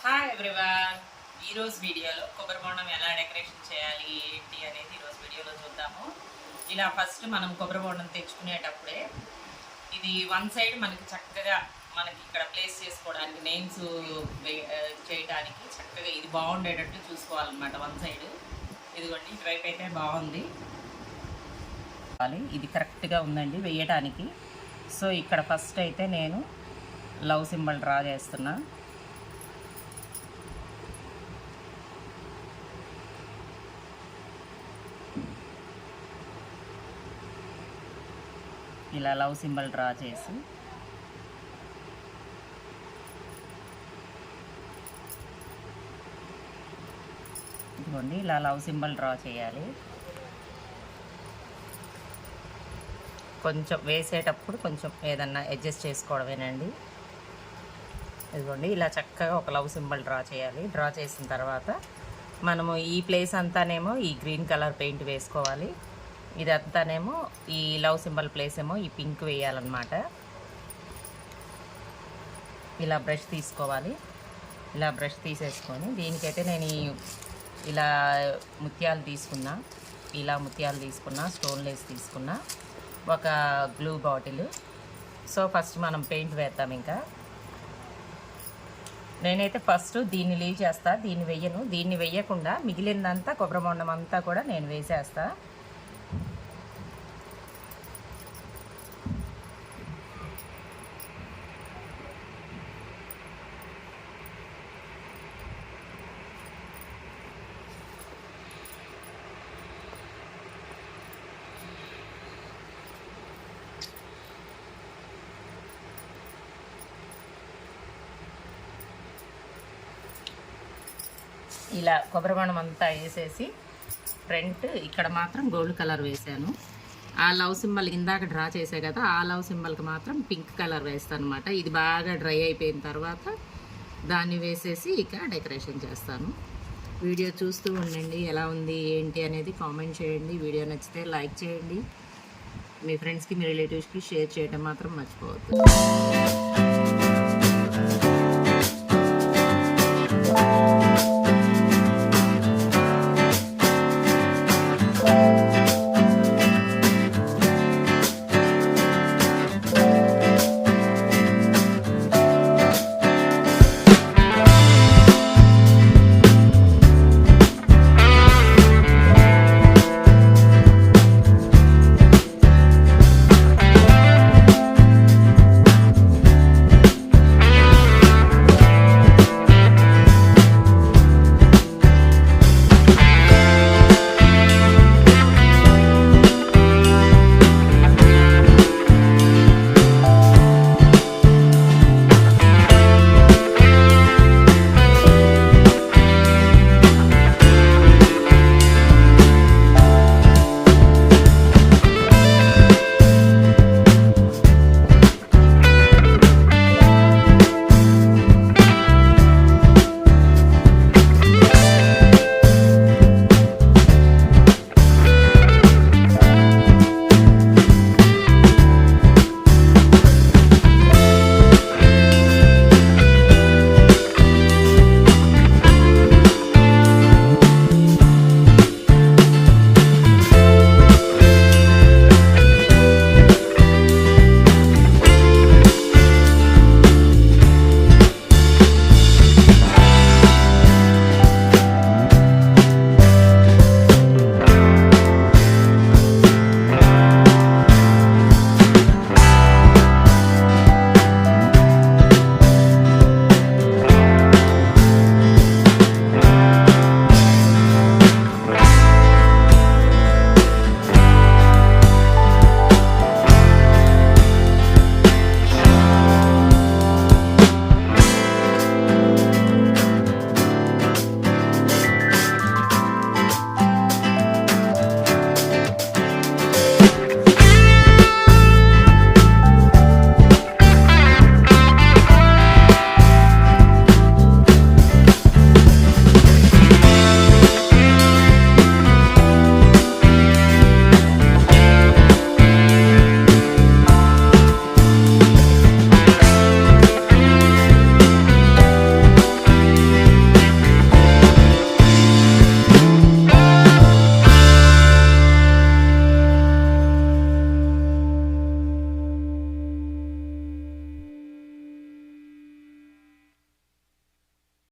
Hi everyone. ఈరోజు వీడియోలో కొబ్బరి బొండం ఎలా డెకరేషన్ చేయాలి ఏంటి అనేది ఈరోజు వీడియోలో చూద్దాము. ఇలా ఫస్ట్ మనం కొబ్బరి బొండం తెచ్చుకునేటప్పుడే ఇది వన్ సైడ్ మనకి చక్కగా మనకి ఇక్కడ ప్లేస్ చేసుకోవడానికి నేమ్స్ చేయడానికి చక్కగా ఇది బాగుండేటట్టు చూసుకోవాలన్నమాట. వన్ సైడ్ ఇదిగోండి, ఇటువైపు అయితే బాగుంది, ఇది కరెక్ట్గా ఉందండి వేయటానికి. సో ఇక్కడ ఫస్ట్ అయితే నేను లవ్ సింబల్ డ్రా చేస్తున్నా. ఇలా లవ్ సింబల్ డ్రా చేసి ఇదిగోండి ఇలా లవ్ సింబల్ డ్రా చేయాలి. కొంచెం వేసేటప్పుడు కొంచెం ఏదన్నా అడ్జస్ట్ చేసుకోవడమేనండి. ఇదిగోండి ఇలా చక్కగా ఒక లవ్ సింబల్ డ్రా చేయాలి. డ్రా చేసిన తర్వాత మనము ఈ ప్లేస్ అంతానేమో ఈ గ్రీన్ కలర్ పెయింట్ వేసుకోవాలి. ఇదంతానేమో ఈ లవ్ సింబల్ ప్లేస్ ఏమో ఈ పింక్ వేయాలన్నమాట. ఇలా బ్రష్ తీసుకోవాలి. ఇలా బ్రష్ తీసేసుకొని దీనికైతే నేను ఇలా ముత్యాలు తీసుకున్నా, ఇలా ముత్యాలు తీసుకున్నా, స్టోన్ లేస్ తీసుకున్నా, ఒక గ్లూ బాటిల్. సో ఫస్ట్ మనం పెయింట్ వేద్దాం. ఇంకా నేనైతే ఫస్ట్ దీన్ని లీవ్ చేస్తా, దీన్ని వెయ్యను. దీన్ని వెయ్యకుండా మిగిలిందంతా కొబ్బరి బొండం అంతా కూడా నేను వేసేస్తా. ఇలా కొబ్బరి బొండం అంతా వేసేసి ఫ్రంట్ ఇక్కడ మాత్రం గోల్డ్ కలర్ వేసాను. ఆ లవ్ సింబల్ ఇందాక డ్రా చేసే కదా, ఆ లవ్ సింబల్కి మాత్రం పింక్ కలర్ వేస్తాను అనమాట. ఇది బాగా డ్రై అయిపోయిన తర్వాత దాన్ని వేసేసి ఇక డెకరేషన్ చేస్తాను. వీడియో చూస్తూ ఉండండి, ఎలా ఉంది ఏంటి అనేది కామెంట్ చేయండి. వీడియో నచ్చితే లైక్ చేయండి. మీ ఫ్రెండ్స్కి మీ రిలేటివ్స్కి షేర్ చేయడం మాత్రం మర్చిపోవద్దు.